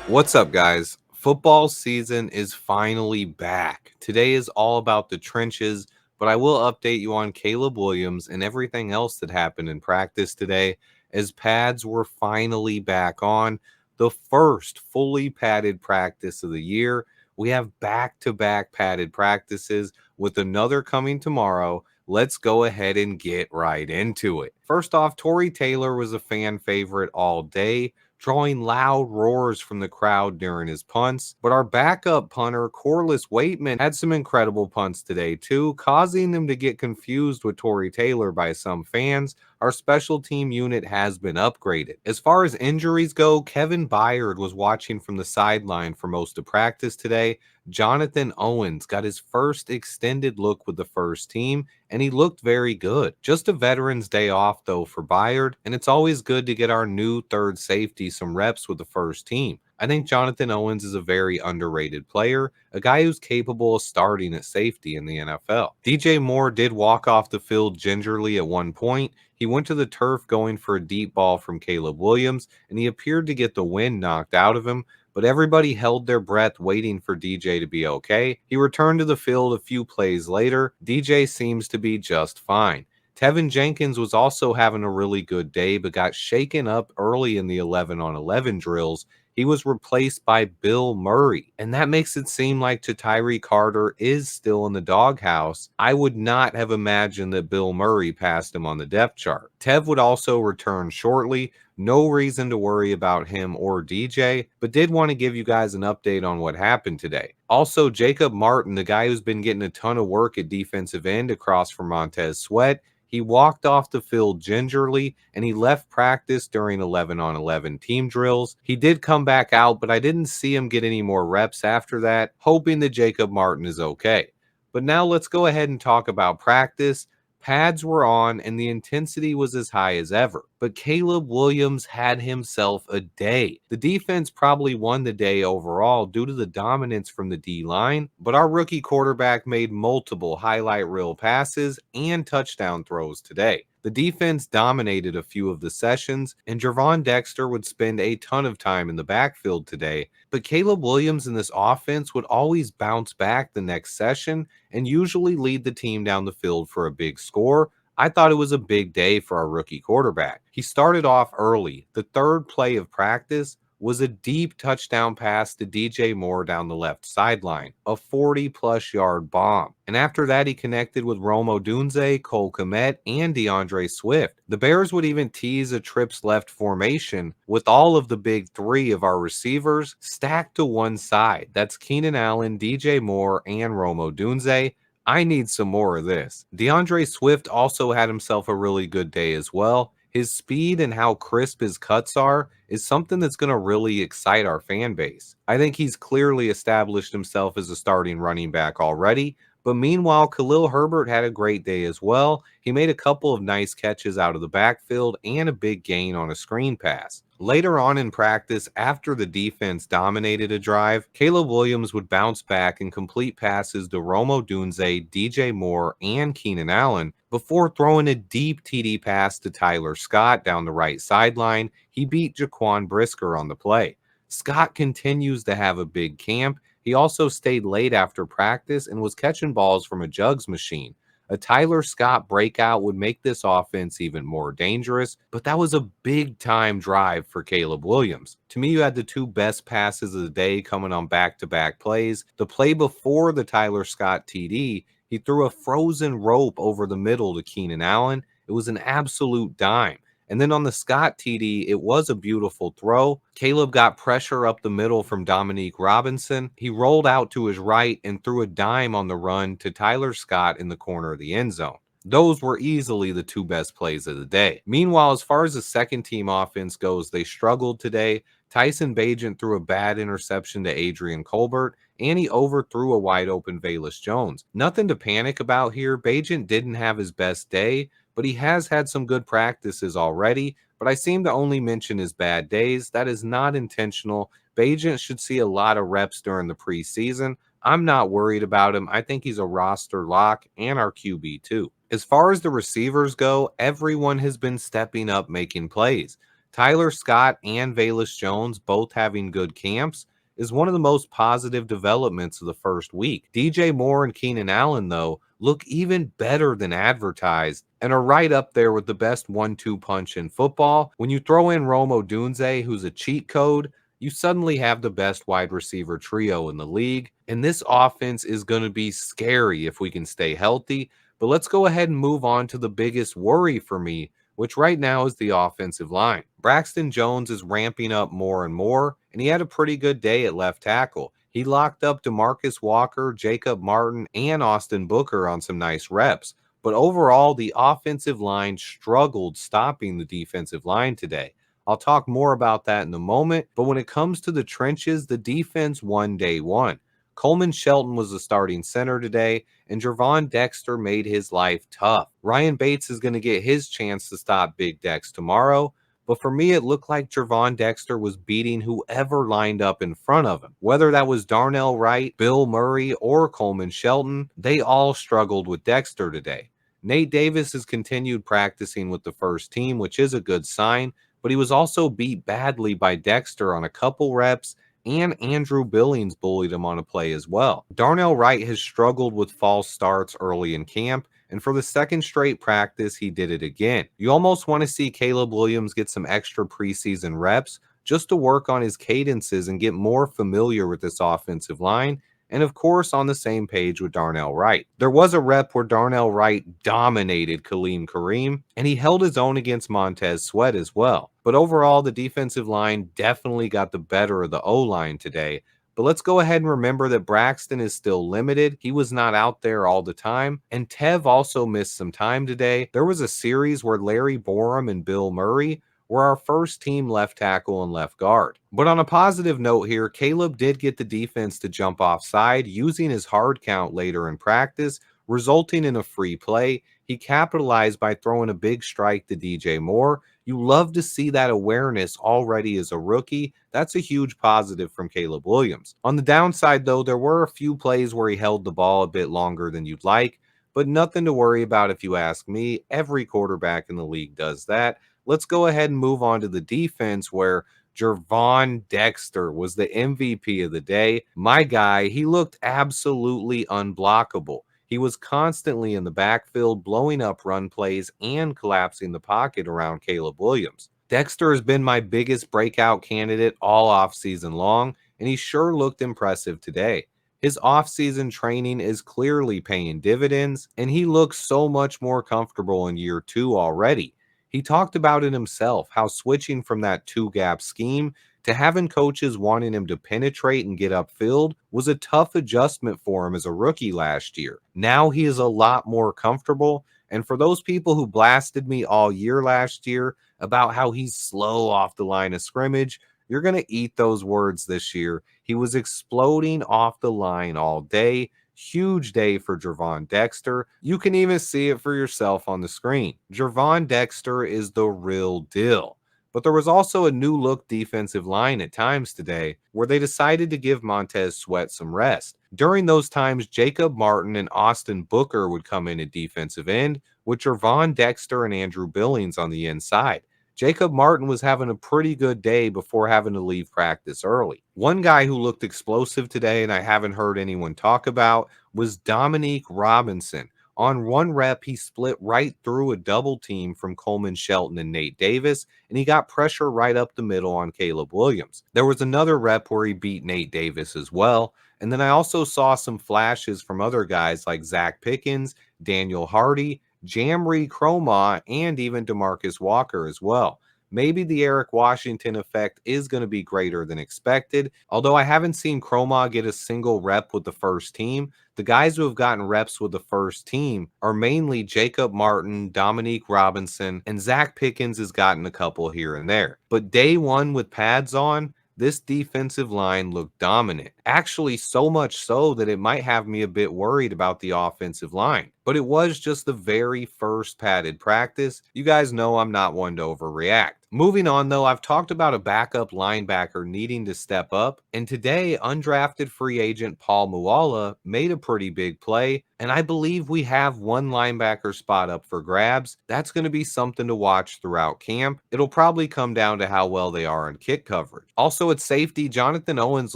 What's up, guys? Football season is finally back. Today is all about the trenches, but I will update you on Caleb Williams and everything else that happened in practice today as pads were finally back on. The first fully padded practice of the year. We have back to back padded practices with another coming tomorrow. Let's go ahead and get right into it. First off, Tory Taylor was a fan favorite all day, drawing loud roars from the crowd during his punts. But our backup punter, Corliss Waitman, had some incredible punts today, too, causing them to get confused with Tory Taylor by some fans. Our special team unit has been upgraded. As far as injuries go, Kevin Byard was watching from the sideline for most of practice today. Jonathan Owens got his first extended look with the first team, and he looked very good. Just a Veterans Day off, though, for Byard, and it's always good to get our new third safety some reps with the first team. I think Jonathan Owens is a very underrated player, a guy who's capable of starting at safety in the NFL. DJ Moore did walk off the field gingerly at one point. He went to the turf going for a deep ball from Caleb Williams, and he appeared to get the wind knocked out of him, but everybody held their breath waiting for DJ to be okay. He returned to the field a few plays later. DJ seems to be just fine. Tevin Jenkins was also having a really good day, but got shaken up early in the 11-on-11 drills. He was replaced by Bill Murray, and that makes it seem like Tyree Carter is still in the doghouse. I would not have imagined that Bill Murray passed him on the depth chart. Tev would also return shortly. No reason to worry about him or DJ, but did want to give you guys an update on what happened today. Also, Jacob Martin, the guy who's been getting a ton of work at defensive end across from Montez Sweat, he walked off the field gingerly and he left practice during 11-on-11 team drills. He did come back out, but I didn't see him get any more reps after that, hoping that Jacob Martin is okay. But now let's go ahead and talk about practice. Pads were on and the intensity was as high as ever. But Caleb Williams had himself a day. The defense probably won the day overall due to the dominance from the D-line, but our rookie quarterback made multiple highlight reel passes and touchdown throws today. The defense dominated a few of the sessions, and Gervon Dexter would spend a ton of time in the backfield today, but Caleb Williams in this offense would always bounce back the next session and usually lead the team down the field for a big score. I thought it was a big day for our rookie quarterback. He started off early. The third play of practice was a deep touchdown pass to DJ Moore down the left sideline, a 40-plus yard bomb. And after that, he connected with Rome Odunze, Cole Kmet, and DeAndre Swift. The Bears would even tease a trips left formation with all of the big three of our receivers stacked to one side. That's Keenan Allen, DJ Moore, and Rome Odunze. I need some more of this. DeAndre Swift also had himself a really good day as well. His speed and how crisp his cuts are is something that's going to really excite our fan base. I think he's clearly established himself as a starting running back already, but meanwhile, Khalil Herbert had a great day as well. He made a couple of nice catches out of the backfield and a big gain on a screen pass. Later on in practice, after the defense dominated a drive, Caleb Williams would bounce back and complete passes to Rome Odunze, DJ Moore, and Keenan Allen before throwing a deep TD pass to Tyler Scott down the right sideline. He beat Jaquan Brisker on the play. Scott continues to have a big camp. He also stayed late after practice and was catching balls from a jugs machine. A Tyler Scott breakout would make this offense even more dangerous, but that was a big-time drive for Caleb Williams. To me, you had the two best passes of the day coming on back-to-back plays. The play before the Tyler Scott TD, he threw a frozen rope over the middle to Keenan Allen. It was an absolute dime. And then on the Scott TD, it was a beautiful throw. Caleb got pressure up the middle from Dominique Robinson. He rolled out to his right and threw a dime on the run to Tyler Scott in the corner of the end zone. Those were easily the two best plays of the day. Meanwhile, as far as the second team offense goes, they struggled today. Tyson Bagent threw a bad interception to Adrian Colbert, and he overthrew a wide open Velus Jones. Nothing to panic about here. Bagent didn't have his best day, but he has had some good practices already, but I seem to only mention his bad days. That is not intentional. Bagent should see a lot of reps during the preseason. I'm not worried about him. I think he's a roster lock and our QB too. As far as the receivers go, everyone has been stepping up making plays. Tyler Scott and Valus Jones both having good camps is one of the most positive developments of the first week. DJ Moore and Keenan Allen, though, look even better than advertised and are right up there with the best 1-2 punch in football. When you throw in Rome Odunze, who's a cheat code, you suddenly have the best wide receiver trio in the league. And this offense is going to be scary if we can stay healthy. But let's go ahead and move on to the biggest worry for me, which right now is the offensive line. Braxton Jones is ramping up more and more, and he had a pretty good day at left tackle. He locked up DeMarcus Walker, Jacob Martin, and Austin Booker on some nice reps. But overall, the offensive line struggled stopping the defensive line today. I'll talk more about that in a moment, but when it comes to the trenches, the defense won day one. Coleman Shelton was the starting center today, and Gervon Dexter made his life tough. Ryan Bates is going to get his chance to stop Big Dex tomorrow, but for me, it looked like Gervon Dexter was beating whoever lined up in front of him. Whether that was Darnell Wright, Bill Murray, or Coleman Shelton, they all struggled with Dexter today. Nate Davis has continued practicing with the first team, which is a good sign, but he was also beat badly by Dexter on a couple reps, and Andrew Billings bullied him on a play as well. Darnell Wright has struggled with false starts early in camp, and for the second straight practice, he did it again. You almost want to see Caleb Williams get some extra preseason reps just to work on his cadences and get more familiar with this offensive line, and of course on the same page with Darnell Wright. There was a rep where Darnell Wright dominated Kaleem Kareem, and he held his own against Montez Sweat as well. But overall, the defensive line definitely got the better of the O-line today. But let's go ahead and remember that Braxton is still limited. He was not out there all the time. And Tev also missed some time today. There was a series where Larry Borum and Bill Murray were our first team left tackle and left guard. But on a positive note here, Caleb did get the defense to jump offside using his hard count later in practice, resulting in a free play. He capitalized by throwing a big strike to DJ Moore. You love to see that awareness already as a rookie. That's a huge positive from Caleb Williams. On the downside, though, there were a few plays where he held the ball a bit longer than you'd like, but nothing to worry about if you ask me. Every quarterback in the league does that. Let's go ahead and move on to the defense, where Gervon Dexter was the MVP of the day. My guy, he looked absolutely unblockable. He was constantly in the backfield, blowing up run plays and collapsing the pocket around Caleb Williams. Dexter has been my biggest breakout candidate all offseason long, and he sure looked impressive today. His offseason training is clearly paying dividends, and he looks so much more comfortable in year two already. He talked about it himself, how switching from that two-gap scheme to having coaches wanting him to penetrate and get upfield was a tough adjustment for him as a rookie last year. Now he is a lot more comfortable, and for those people who blasted me all year last year about how he's slow off the line of scrimmage, you're going to eat those words this year. He was exploding off the line all day. Huge day for Gervon Dexter. You can even see it for yourself on the screen. Gervon Dexter is the real deal. But there was also a new look defensive line at times today where they decided to give Montez Sweat some rest. During those times, Jacob Martin and Austin Booker would come in at defensive end with Gervon Dexter and Andrew Billings on the inside. Jacob Martin was having a pretty good day before having to leave practice early. One guy who looked explosive today and I haven't heard anyone talk about was Dominique Robinson. On one rep, he split right through a double team from Coleman Shelton and Nate Davis, and he got pressure right up the middle on Caleb Williams. There was another rep where he beat Nate Davis as well, and then I also saw some flashes from other guys like Zach Pickens, Daniel Hardy, Jamry Cromah, and even DeMarcus Walker as well. Maybe the Eric Washington effect is going to be greater than expected. Although I haven't seen Cromah get a single rep with the first team, the guys who have gotten reps with the first team are mainly Jacob Martin, Dominique Robinson, and Zach Pickens has gotten a couple here and there. But day one with pads on, this defensive line looked dominant. Actually, so much so that it might have me a bit worried about the offensive line. but it was just the very first padded practice. You guys know I'm not one to overreact. Moving on though, I've talked about a backup linebacker needing to step up, and today undrafted free agent Paul Muala made a pretty big play, and I believe we have one linebacker spot up for grabs. That's going to be something to watch throughout camp. It'll probably come down to how well they are in kick coverage. Also at safety, Jonathan Owens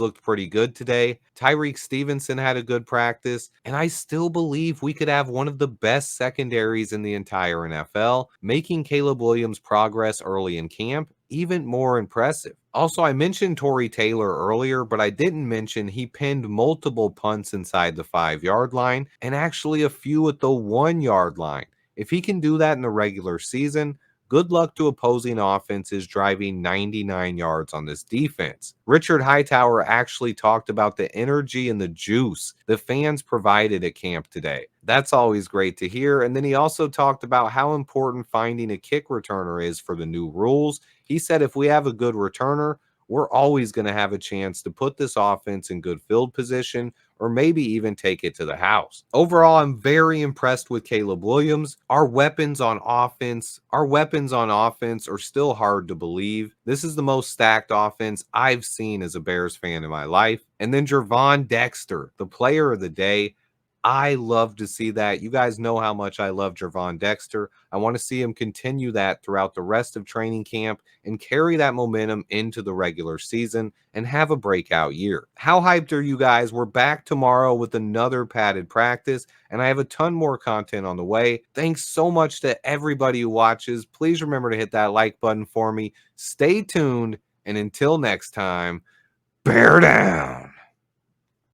looked pretty good today. Tyreek Stevenson had a good practice, and I still believe we could have one of the best secondaries in the entire NFL, making Caleb Williams' progress early in camp even more impressive. Also, I mentioned Torrey Taylor earlier, but I didn't mention he pinned multiple punts inside the 5-yard line and actually a few at the 1-yard line. If he can do that in the regular season, good luck to opposing offenses driving 99 yards on this defense. Richard Hightower actually talked about the energy and the juice the fans provided at camp today. That's always great to hear. And then he also talked about how important finding a kick returner is for the new rules. He said if we have a good returner, we're always going to have a chance to put this offense in good field position or maybe even take it to the house. Overall, I'm very impressed with Caleb Williams. Our weapons on offense are still hard to believe. This is the most stacked offense I've seen as a Bears fan in my life. And then Gervon Dexter, the player of the day. I love to see that. You guys know how much I love Gervon Dexter. I want to see him continue that throughout the rest of training camp and carry that momentum into the regular season and have a breakout year. How hyped are you guys? We're back tomorrow with another padded practice, and I have a ton more content on the way. Thanks so much to everybody who watches. Please remember to hit that like button for me. Stay tuned, and until next time, bear down.